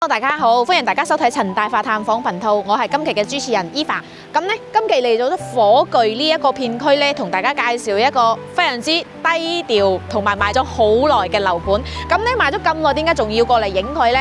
大家好，歡迎大家收睇陳大發探訪頻道，我係今期嘅主持人 Eva。咁呢，今期嚟到咗火炬呢一個片區呢，同大家介紹一個非常之低調同埋賣咗好耐嘅樓盤。咁呢，賣咗咁耐，點解仲要過嚟影佢呢？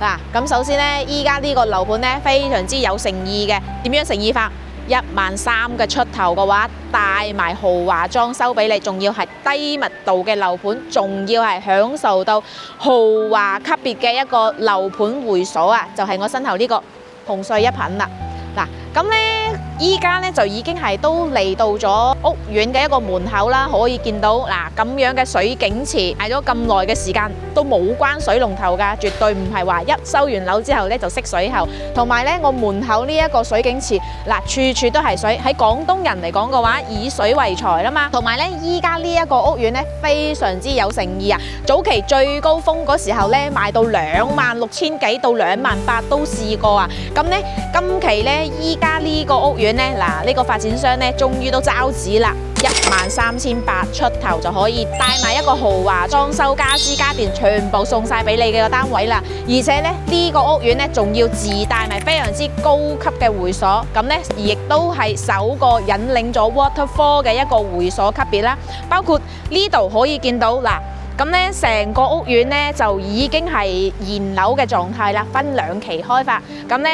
嗱，咁首先呢，依家呢個樓盤呢，非常之有誠意嘅。點樣誠意法？13000嘅出頭嘅話，帶埋豪華裝修俾你，仲要係低密度嘅樓盤，仲要係享受到豪華級別嘅一個樓盤會所啊！就係我身後呢個紅碎一品啦。嗱，咁呢依家呢就已經係都嚟到咗屋苑嘅一個門口啦，可以見到嗱咁樣嘅水景池，賣咗咁耐嘅時間都冇關水龍頭㗎，絕對唔係話一收完樓之後呢就熄水喉。同埋呢，我門口呢一個水景池嗱，處處都係水。喺廣東人嚟講嘅話，以水為財啦嘛。同埋呢，依家呢一個屋苑呢非常之有誠意啊！早期最高峰嗰時候呢，賣到26000幾到28000都試過啊！咁呢，今期呢。依家呢個屋苑呢，嗱呢個發展商呢，終於都招紙啦，13800出頭就可以帶埋一個豪華裝修家私家電，全部送晒俾你嘅個單位啦。而且呢，呢個屋苑呢，仲要自帶埋非常之高級嘅會所，咁呢，亦都係首個引領咗 Waterfall 嘅一個會所級別啦。包括呢度可以見到嗱，咁呢成個屋苑呢，就已經係現樓嘅狀態啦，分2期開發，咁呢。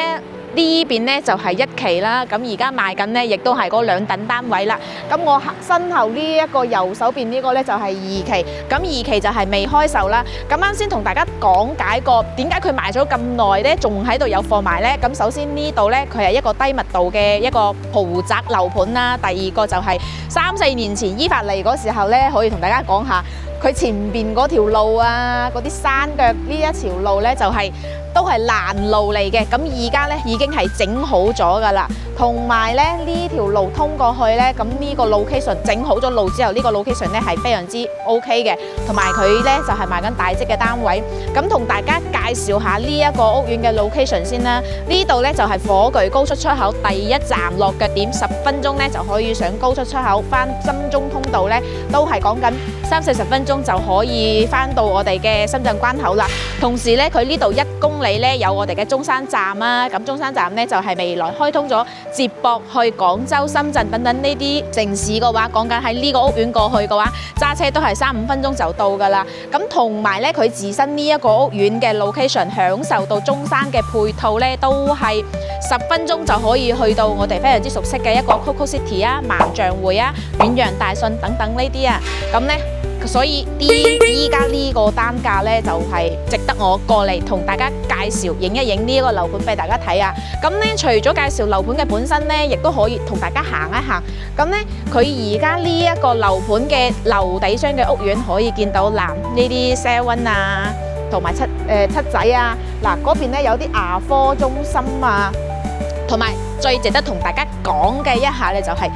呢邊呢就係1期啦，咁而家賣緊呢亦都係嗰2等單位啦。咁我身後呢一個右手邊呢個呢就係2期，咁2期就係未開售啦。咁啱先同大家講解過點解佢賣咗咁耐呢，仲喺度有貨賣呢？咁首先呢度呢，佢係一個低密度嘅一個豪宅樓盤啦。第二個就係3、4年前依法嚟嗰時候呢，可以同大家講下佢前邊嗰條路啊，嗰啲山腳呢一條路呢，就係都係爛路嚟嘅，咁而家呢已經係整好咗噶啦，同埋咧呢條路通過去呢，咁呢個 location 整好咗路之後，呢個 location 呢係非常之 OK 嘅，同埋佢呢就係賣緊大積嘅單位。咁同大家介紹下呢一個屋苑嘅 location 先啦。呢度呢就係火炬高速出口第一站落腳點，10分鐘呢就可以上高速出口，翻深中通道呢都係講緊30-40分鐘就可以翻到我哋嘅深圳關口啦。同時呢，佢呢度1公里呢有我哋嘅中山站啊，咁中山站呢就係未來開通咗接駁去廣州、深圳等等呢啲城市嘅話，講緊喺呢個屋苑過去嘅話，揸車都係3-5分鐘就到噶啦。咁同埋呢，佢自身呢一個屋苑嘅 location 享受到中山嘅配套呢，都係10分鐘就可以去到我哋非常之熟悉嘅一個 Coco City 啊、萬象匯啊、遠洋大信等等呢啲啊，咁呢。所以依家呢個單價呢，就係值得我過嚟同大家介紹影一影呢一個樓盤俾大家睇啊！咁呢，除咗介紹樓盤嘅本身呢，亦都可以同大家行一行。咁呢，佢而家呢一個樓盤嘅樓底箱嘅屋苑可以見到嗱，呢啲 Seven 啊，同埋七仔啊，嗱嗰邊呢有啲牙科中心啊，同埋最值得同大家講嘅一下呢，就係。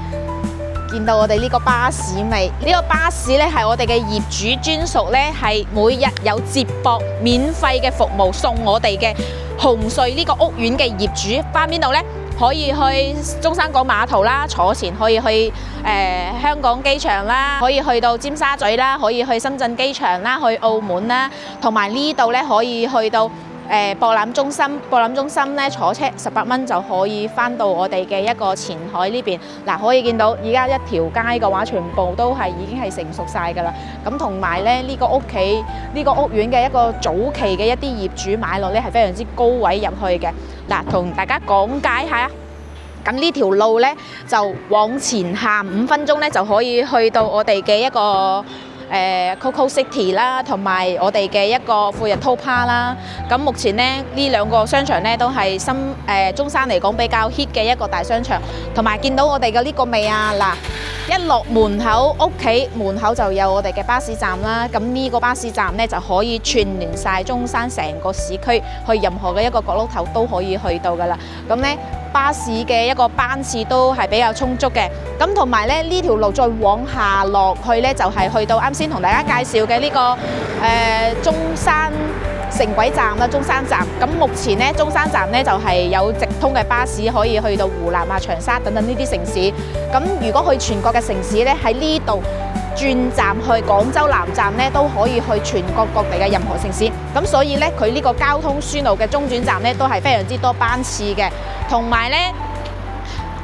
見到我哋呢個巴士未？呢個巴士呢係我哋嘅業主專屬呢，係每日有接駁免費嘅服務送我哋嘅紅隧呢個屋苑嘅業主翻邊度呢？可以去中山港碼頭啦，坐前可以去香港機場啦，可以去到尖沙咀啦，可以去深圳機場啦，去澳門啦，同埋呢度呢可以去到。博覽中心咧坐車18蚊就可以翻到我哋嘅一個前海呢邊。嗱，可以見到而家一條街嘅話，全部都係已經係成熟晒㗎啦。咁同埋咧呢個屋苑嘅一個早期嘅一啲業主買落咧係非常之高位入去嘅。嗱，同大家講解下。咁呢條路咧就往前行5分鐘咧就可以去到我哋嘅一個。Coco City 啦，同埋我哋嘅一個富日濤趴啦。咁目前呢2個商場呢都係中山嚟講比較 hit 嘅一個大商場。同埋見到我哋嘅呢個未啊？嗱，一落門口屋企門口就有我哋嘅巴士站啦。咁呢個巴士站呢就可以串聯晒中山成個市區，去任何嘅一個角落頭都可以去到噶啦。咁呢巴士嘅一個班次都係比較充足嘅。咁同埋咧呢條路再往下落去呢，就係去到啱先同大家介紹嘅呢個中山城軌站啦，中山站。咁目前呢，中山站呢就係有直通嘅巴士可以去到湖南啊、長沙等等呢啲城市。咁如果去全國嘅城市呢，喺呢度轉站去廣州南站咧，都可以去全國各地嘅任何城市。咁所以咧，佢呢個交通樞紐嘅中轉站咧，都係非常之多班次嘅。同埋咧，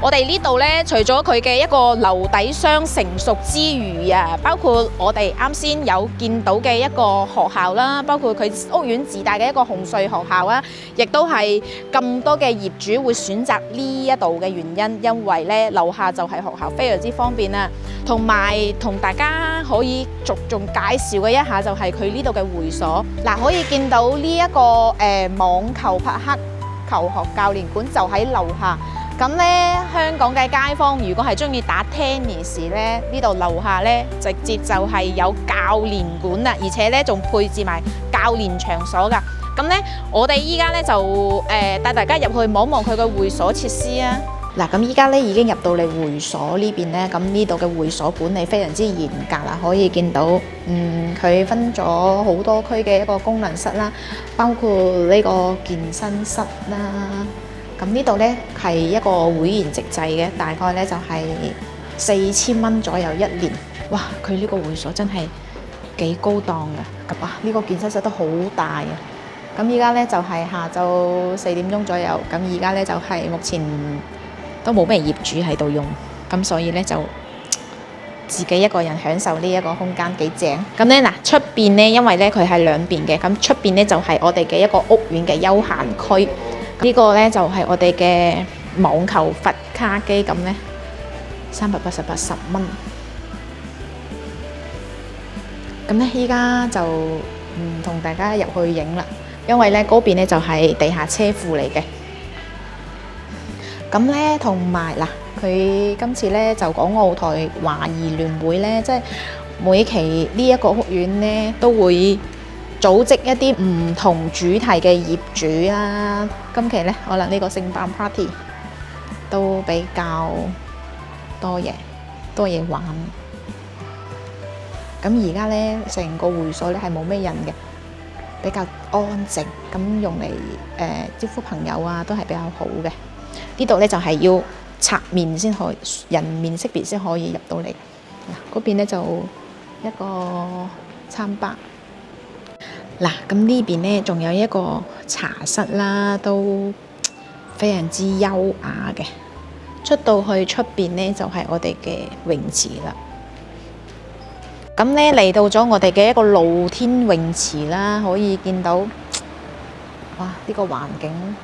我哋呢度咧，除咗佢嘅一個樓底箱成熟之餘啊，包括我哋啱先有見到嘅一個學校啦，包括佢屋苑自帶嘅一個紅隧學校啊，亦都係咁多嘅業主會選擇呢一度嘅原因，因為咧樓下就係學校，非常之方便啊。同埋同大家可以着重介紹嘅一下，就係佢呢度嘅會所。嗱，可以見到呢一個網球拍克球學教練館就喺樓下。咁咧，香港嘅街坊如果係中意打 tennis 咧，呢度樓下咧直接就係有教練館啦，而且咧仲配置埋教練場所㗎。咁咧，我哋依家咧就帶大家入去望望佢嘅會所設施啊。嗱，咁依家咧已經入到嚟會所呢邊咧，咁呢度嘅會所管理非常之嚴格啦，可以見到，佢分咗好多區嘅一個功能室啦，包括呢個健身室啦。咁呢度咧係一個會員值制嘅，大概咧就係4000蚊左右1年。哇！佢呢個會所真係幾高檔㗎。哇！呢個健身室都好大啊。咁依家咧就係下晝4點鐘左右。咁而家咧就係目前都冇咩業主喺度用，咁所以咧就自己一個人享受呢一個空間幾正。咁咧嗱，出邊咧因為咧佢係兩邊嘅，咁出邊咧就係我哋嘅一個屋苑嘅休閒區。呢個咧就係我哋嘅網球罰卡機，咁咧38810蚊。咁咧依家就唔同大家入去影啦，因為咧嗰邊咧就係地下車庫嚟嘅。咁咧同埋嗱，佢今次咧就港澳台華誼聯會咧，即係每期呢一個屋苑咧都會組織一啲唔同主題嘅業主啦。今期咧可能呢個聖誕 party 都比較多嘢玩。咁而家咧成個會所咧係冇咩人嘅，比較安靜，咁用嚟招呼朋友啊都係比較好嘅。呢度咧就係要刷面先可以，人面識別先可以入到嚟。嗱，嗰邊咧就一個餐吧。嗱，咁呢邊咧仲有一個茶室啦，都非常之優雅嘅。出到去出邊咧就係我哋嘅泳池啦。咁咧嚟到咗我哋嘅一個露天泳池啦，可以見到，哇！呢個環境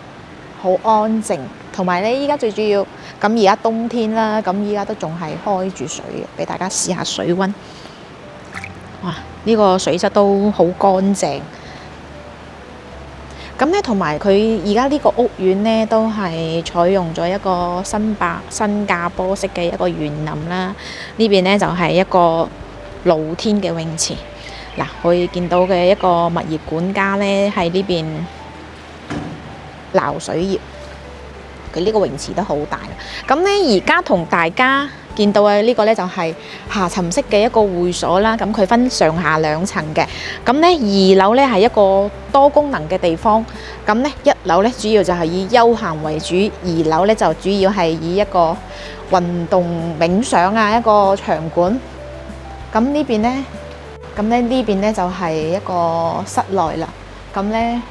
好安靜，同埋咧依家最主要，咁而家冬天啦，咁依家都仲係開住水嘅，俾大家試下水溫。哇！呢個水質都好乾淨。咁咧，同埋佢而家呢個屋苑咧，都係採用咗一個新加坡式嘅一個園林啦。呢邊咧就係一個露天嘅泳池。嗱，可以見到嘅一個物業管家咧喺呢邊撈水業。佢呢個泳池都好大。咁咧，而家同大家見到嘅呢個咧就係下沉式嘅一個會所啦。咁佢分上下2層嘅。咁咧2樓咧係一個多功能嘅地方。咁咧1樓咧主要就係以休閒為主，2樓咧就主要係以一個運動冥想啊一個場館。咁呢邊咧，呢邊咧就係一個室內啦。咁咧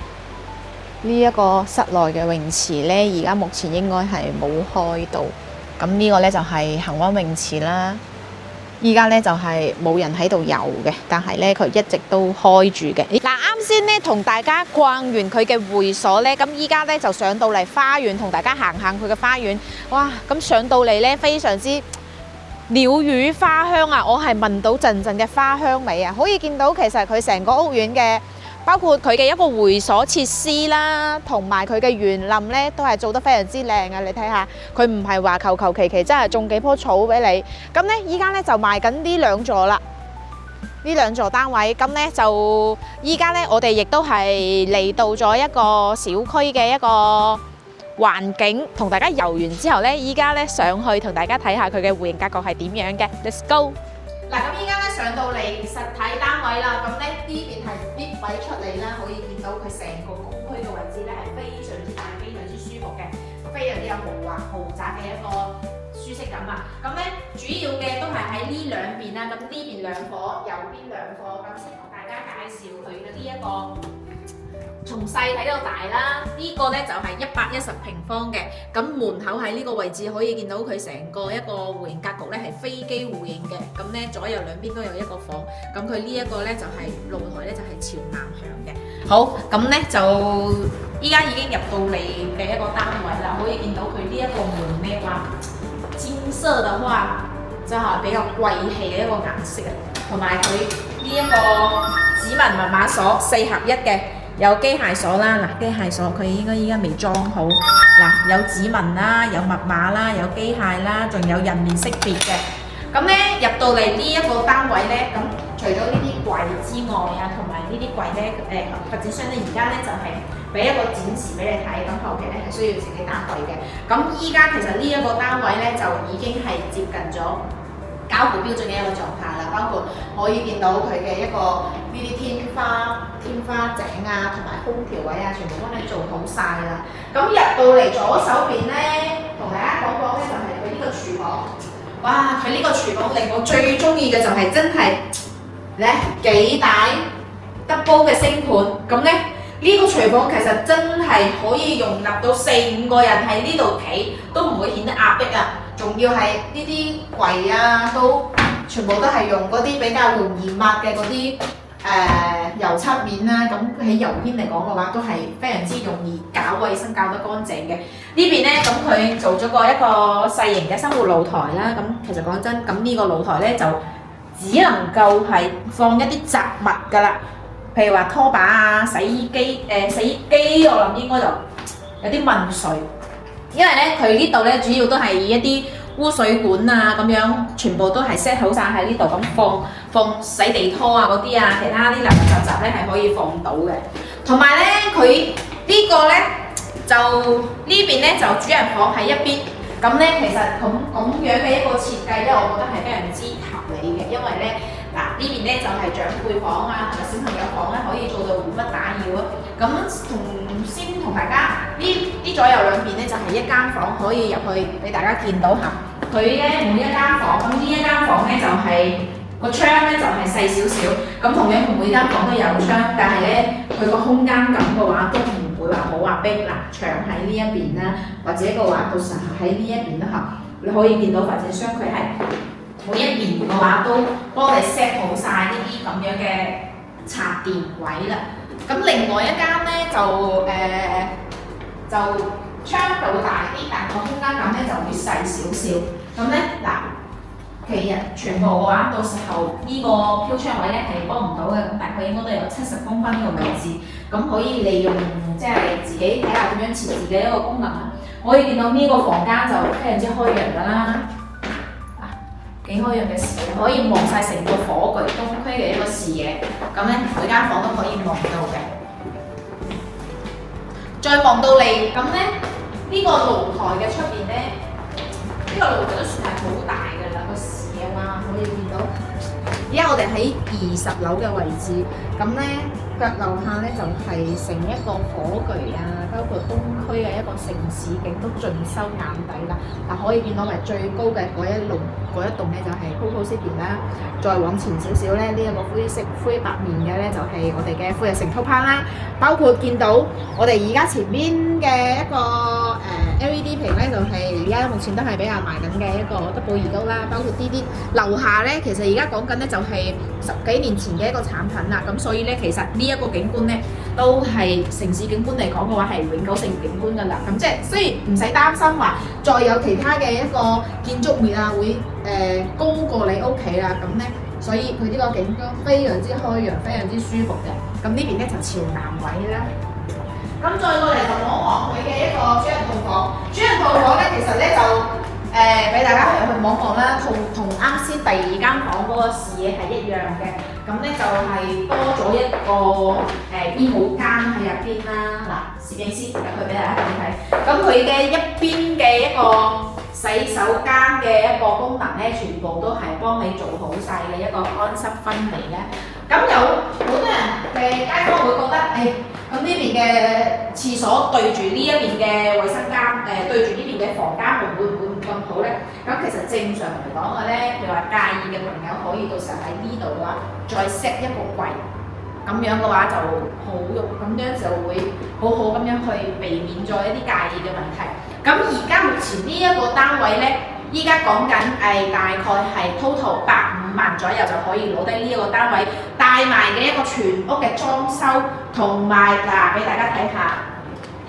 呢一個室內嘅泳池咧，而家目前應該係冇開到。咁呢個咧就係恆溫泳池啦。依家咧就係冇人喺度游嘅，但係咧佢一直都開住嘅。嗱，啱先咧同大家逛完佢嘅會所咧，咁依家咧就上到嚟花園，同大家行行佢嘅花園。哇！咁上到嚟咧非常之鳥語花香啊！我係聞到陣陣嘅花香味啊！可以見到其實佢成個屋苑嘅，包括佢嘅一個會所設施啦，同埋佢嘅園林咧，都係做得非常之靚啊！你睇下，佢唔係話求求其其，真係種幾棵草俾你。咁咧，依家咧就賣緊呢2座啦，呢2座單位。咁咧就依家咧，我哋亦都係嚟到咗一個小區嘅一個環境，同大家遊完之後咧，依家咧上去同大家睇下佢嘅戶型格局係點樣嘅。Let's go！嗱，咁依家咧上到嚟實體單位啦，咁咧呢邊係 lift 位出嚟啦，可以見到佢成個公區嘅位置咧係非常之大、非常之舒服嘅，非常之有豪宅嘅一個舒適感啊。咁咧主要嘅都係喺呢兩邊啦，咁呢邊兩伙，右邊兩伙，咁先同大家介紹佢嘅呢一個。從細睇到大啦，呢個咧就係110平方嘅，咁門口喺呢個位置可以見到佢成個一個戶型格局咧係飛機戶型嘅，咁咧左右兩邊都有一個房，咁佢呢一個咧就係露台咧就係朝南向嘅。好，咁咧就依家已經入到嚟嘅一個單位啦，可以見到佢呢一個門咧話金色嘅話，即係比較貴氣嘅一個顏色啊，同埋佢呢一個指紋密碼鎖4合1嘅。有機械鎖啦，嗱機械鎖佢應該依家未裝好，嗱有指紋啦，有密碼啦，有機械啦，仲有人面識別嘅。咁咧入到嚟呢一個單位咧，咁除咗呢啲櫃之外啊，同埋呢啲櫃咧，發展商咧而家咧就係俾一個展示俾你睇，咁後期咧係需要自己打櫃嘅。咁依家其實呢一個單位咧就已經係接近咗交付標準嘅一個狀態啦，包括可以見到佢嘅一個呢啲天花井啊，同埋空調位啊，全部幫你做好晒啦。咁入到嚟左手邊咧，同大家講講咧就係佢呢個廚房。哇！佢呢個廚房令我最中意嘅就係真係咧幾大 double 嘅星盤。咁咧呢個廚房其實真係可以容納到4-5個人喺呢度企，都唔會顯得壓迫啊！仲要係呢啲櫃啊，都全部都係用嗰啲比較容易抹嘅嗰啲油漆面啦。咁喺油邊嚟講嘅話，都係非常之容易搞衞生、搞得乾淨嘅。呢邊咧，咁佢做咗一個細型嘅生活露台啦。咁其實講真，咁呢個露台咧就只能夠係放一啲雜物㗎啦，譬如話拖把啊、洗衣機我諗應該就有啲問水。因為咧，佢呢度咧主要都係以一啲污水管啊咁樣，全部都係 set 好晒喺呢度，咁放洗地拖啊嗰啲啊，其他啲垃圾雜咧係可以放到嘅。同埋咧，佢呢個咧就呢邊咧就主人房喺一邊，咁咧其實咁樣嘅一個設計咧，我覺得係非常之合理嘅，因為咧嗱呢邊咧就係長輩房啊同埋小朋友房咧，可以做到互不打擾啊。咁先同大家呢左右兩邊咧就係一間房，可以入去俾大家見到下。佢咧每一間房，咁呢一間房咧就係個窗咧就係細少少，咁同樣每間房都有窗，但係咧佢個空間感嘅話都唔會話好壓迫嗱，牆喺呢一邊啦，或者嘅話到時候喺呢一邊啦嚇，你可以見到發展商佢係每一邊嘅話都幫你 set 好晒呢啲咁樣嘅插電位啦。咁另外一間咧就窗度大啲，但個空間感咧就會細少少。咁咧嗱，其實全部嘅話，到時候呢個飄窗位咧係幫唔到嘅，咁大概應該都有70公分嘅位置，咁可以利用即係自己睇下點樣設置嘅一個功能啦。可以見到呢個房間就非常之開揚㗎啦，幾開揚嘅視野，可以望晒成個火炬東區嘅一個視野。咁咧每間房都可以望到嘅。再望到嚟，咁咧呢個露台嘅出邊咧，呢個露台都算係好大㗎啦，個視野嘛，可以見到。而家我哋喺20樓嘅位置，咁咧腳樓下咧就係成一個火炬啊，包括東區嘅一個城市景都盡收眼底啦。嗱，可以見到係最高嘅嗰一棟咧就係 Coco City 啦。再往前少少咧，呢一個灰白面嘅咧就係我哋嘅富日城 Toppark 啦。包括見到我哋而家前邊嘅一個LED 屏咧，就係而家目前都係比較賣緊嘅一個德寶怡高啦。包括啲樓下咧，其實而家講緊咧就係10幾年前嘅一個產品啦。咁所以咧，其實呢一個景觀咧，都係城市景觀嚟講嘅話係永久性景觀㗎啦。咁即係雖然唔使擔心話再有其他嘅一個建築物啊會高過你屋企啦。咁咧，所以佢呢個景觀非常之開揚，非常之舒服嘅。咁呢邊咧就朝南位啦。咁再過嚟就望望佢嘅一個主人套房。主人套房咧，其實咧就俾大家去望望啦，同啱先第2間房嗰個視野係一樣嘅。咁咧就係多咗一個衣帽間喺入邊啦。嗱，攝影師入去俾大家睇睇。咁佢嘅一邊嘅一個洗手間嘅一個功能咧，全部都係幫你做好晒嘅一個乾濕分離咧。咁有好多人嘅街坊會覺得，佢咁呢邊嘅廁所對住呢一邊嘅衞生間，對住呢邊嘅房間會唔會咁好咧？咁其實正常嚟講嘅咧，譬如話介意嘅朋友可以到時候喺呢度嘅話，再 set 一個櫃，咁樣嘅話就好用，咁樣就會好好咁樣去避免咗一啲介意嘅問題。咁而家目前呢一個單位咧，依家講緊大概係 total 150萬左右就可以攞低呢一個單位，帶埋嘅一個全屋嘅裝修，同埋嗱俾大家睇下，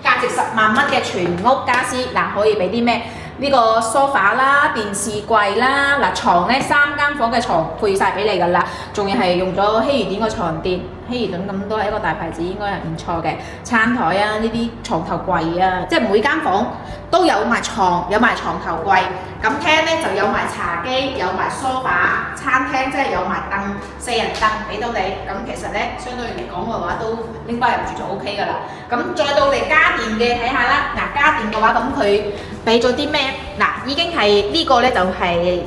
價值10萬蚊嘅全屋家私，嗱可以俾啲咩？呢個梳化啦、電視櫃啦，嗱床咧3間房嘅床配晒俾你㗎啦，仲要係用咗希爾典個床墊，希爾典咁都係一個大牌子，應該係唔錯嘅。餐台啊，呢啲床頭櫃啊，即係每間房都有埋床，有埋床頭櫃。咁廳咧就有埋茶幾，有埋梳化，餐廳即係有埋凳，4人凳俾到你。咁其實咧，相對嚟講嘅話都拎包入住就 O K 㗎啦。咁再到嚟家電嘅睇下啦，嗱家電嘅話，咁佢俾咗啲咩？嗱已經係呢個咧就係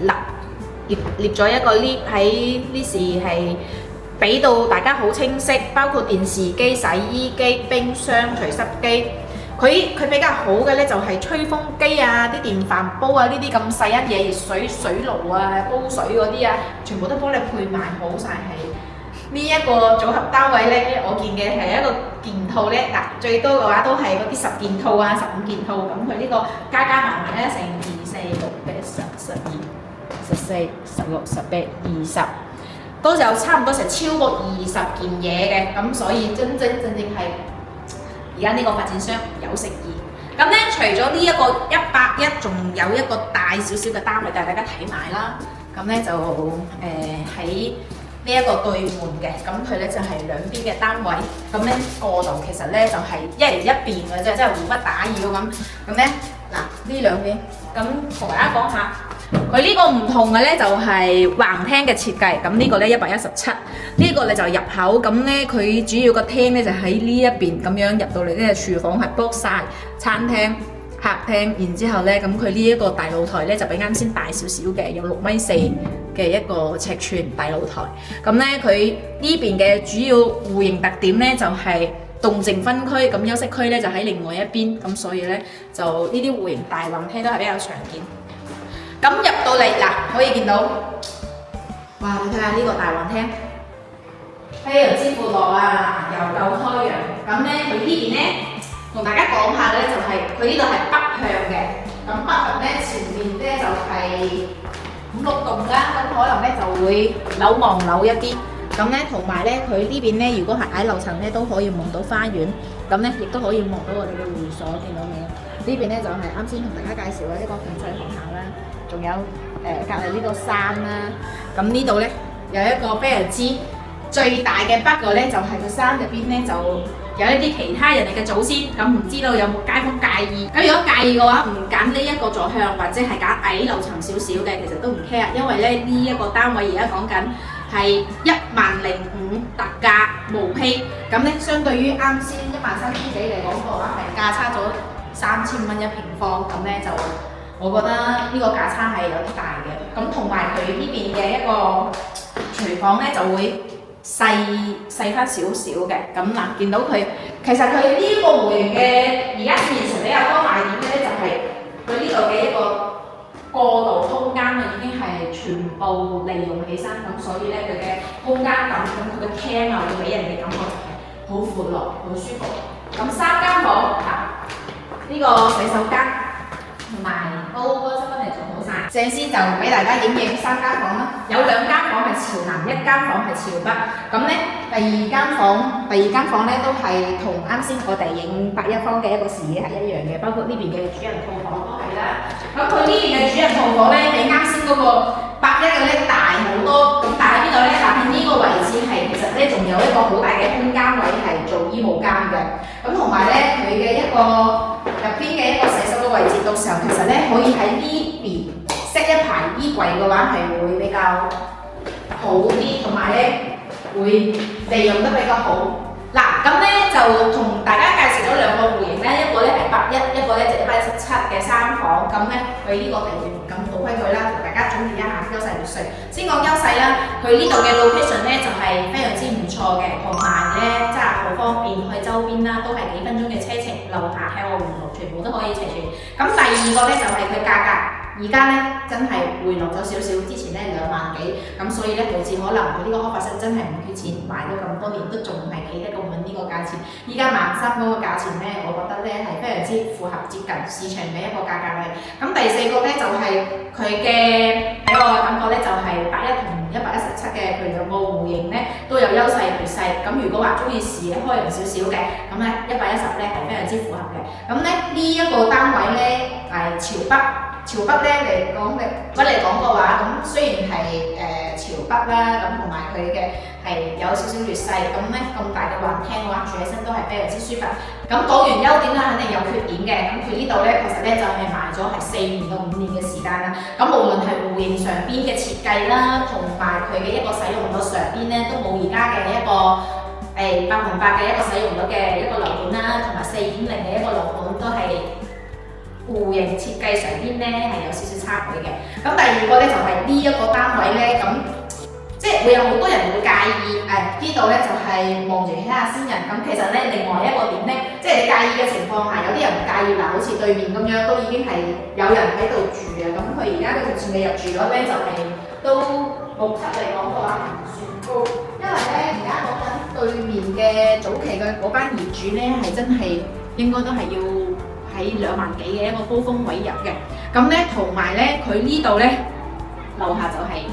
列咗一個 lift 喺呢時係俾到大家好清晰，包括電視機、洗衣機、冰箱、除濕機。佢比較好嘅咧就係吹風機啊、啲電飯煲啊呢啲咁細一嘢，熱水爐啊、煲水嗰啲啊，全部都幫你配埋好晒。係呢一個組合單位咧，我見嘅係一個件套咧，嗱最多嘅話都係嗰啲10件套啊、15件套，咁佢呢個加埋咧成2、4、6、8、10、12、14、16、18、20，都有差唔多成超過20件嘢嘅，咁所以真正係。而家呢個發展商有誠意，咁咧除咗呢一個101，仲有一個大少少嘅單位，帶大家睇埋啦。咁咧就喺呢一個對門嘅，咁佢咧就係兩邊嘅單位，咁咧過度其實咧就係一人一邊嘅啫，即係互不打擾咁。咁咧嗱呢兩邊，咁同大家講下。佢呢個唔同嘅咧就係橫廳嘅設計，咁呢個咧117，呢個咧就入口，咁咧佢主要個廳咧就喺呢一邊咁樣入到嚟咧，廚房係 box 晒，餐廳、客廳，然之後咧咁佢呢一個大露台咧就比啱先大少少嘅，有6.4米嘅一個尺寸大露台，咁咧佢呢邊嘅主要戶型特點咧就係動靜分區，咁休息區咧就喺另外一邊，咁所以咧就呢啲戶型大橫廳都係比較常見。咁入到嚟嗱，可以見到，哇！你睇下呢個大橫廳，非常之闊落啊，又夠開陽。咁咧，佢呢邊咧，同大家講下咧，就係佢呢度係北向嘅。咁北向咧，前面咧就係5、6棟啦，咁可能咧就會樓望樓一啲。咁咧，同埋咧，佢呢邊咧，如果係矮樓層咧，都可以望到花園。咁咧，亦都可以望到我哋嘅會所，見到未？呢邊咧就係啱先同大家介紹嘅一個國際學校啦。仲有隔離呢個山啦，咁呢度咧有一個非常之最大嘅不過咧，就係個山入邊咧就有一啲其他人哋嘅祖先，咁唔知道有冇街坊介意？咁如果介意嘅話，唔揀呢一個座向或者係揀矮樓層少少嘅，其實都唔 care，因為咧呢一個單位而家講緊係10500特價無批，咁咧相對於啱先13000幾嚟講嘅話，係價差咗3000蚊一平方，咁咧就。我覺得呢個價差係有啲大嘅，咁同埋佢呢邊嘅一個廚房咧就會細翻少少嘅，咁嗱見到佢其實佢呢個戶型嘅而家市面上比較多賣點嘅咧就係佢呢度嘅一個過渡空間啊，已經係全部利用起身，咁所以咧佢嘅空間感，咁佢嘅廳啊會俾人哋感覺係好闊落、好舒服。咁3間房嗱，呢個洗手間。同埋高嗰7分嚟做好晒，正先就俾大家影3間房啦。有2間房係朝南，1間房係朝北。咁咧第二間房咧都係同啱先我哋影8一方嘅一個視野係一樣嘅，包括呢邊嘅主人套房都係啦。咁佢呢邊嘅主人套房咧比啱先嗰個8一嘅咧大好多。咁但係邊度咧？下邊呢個位置係其實咧仲有一個好大嘅空間位係做衣帽間嘅。咁同埋咧佢嘅一個入邊嘅一個洗手嘅位置，到時候其實咧可以喺呢邊 set 一排衣櫃嘅話係會比較好啲，同埋咧會利用得比較好。嗱，咁咧就同大家介紹咗2個戶型咧，一個咧係81，一個咧就117嘅3房。咁咧佢呢個地段咁好規矩啦，同大家總結一下優勢劣勢。先講優勢啦，佢呢度嘅 location 咧就係非常之唔錯嘅，同埋咧真係好方便去周周邊啦，都係幾分鐘嘅車程，樓下睇我回落全部都可以齊全。咁第二個咧就係佢價格。而家咧真係回落咗少少，之前咧2萬幾，咁所以咧導致可能佢呢個開發商真係唔缺錢，賣咗咁多年都仲係企得咁穩呢個價錢。依家13,000嗰個價錢咧，我覺得咧係非常之符合接近市場嘅一個價格嘅。咁第四個咧就係佢嘅俾我嘅感覺咧，就係81同117嘅佢兩個戶型咧都有優勢劣勢。咁如果話中意視野開揚少少嘅，咁咧110咧係非常之符合嘅。咁咧呢一個單位咧係潮北咧嚟講嘅話，咁雖然係潮北啦，咁同埋佢嘅係有少少劣勢，咁咧咁大嘅橫廳嘅話，住起身都係非常之舒服。咁講完優點啦，肯定有缺點嘅。咁佢呢度咧，其實咧就係賣咗係4年到5年嘅時間啦。咁無論係戶型上邊嘅設計啦，同埋佢嘅一個使用率上邊咧，都冇而家嘅一個100%嘅一個使用率嘅一個樓盤啦，同埋4.0嘅一個樓盤都係。戶型設計上邊咧係有少少差距嘅。咁第二個咧就係呢一個單位咧，咁即係會有好多人會介意呢度咧就係望住睇下先人。咁其實咧另外一個點咧，即係你介意嘅情況下，有啲人唔介意嗱，好似對面咁樣都已經係有人喺度住啊。咁佢而家嘅目前嘅入住率咧就係都目測嚟講嘅話唔算高，因為咧而家講緊對面嘅早期嘅嗰班業主咧係真係應該都係要。喺2萬幾嘅一個高峰位入嘅，咁咧同埋咧佢呢度咧樓下就係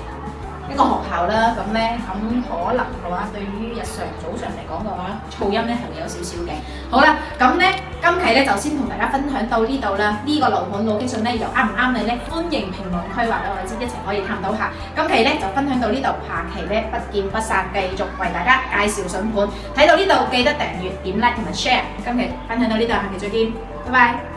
一個學校啦，咁可能嘅話對於日常早上嚟講嘅話，噪音咧係會有少少嘅。好啦，咁咧今期咧就先同大家分享到呢度啦。呢個樓盤location咧又啱唔啱你咧？歡迎評論區話俾我知，一齊可以探討下。今期咧就分享到呢度，下期咧不見不散，繼續為大家介紹筍盤。睇到呢度記得訂閱、點 like 同埋 share。今期分享到呢度，下期再見。拜拜。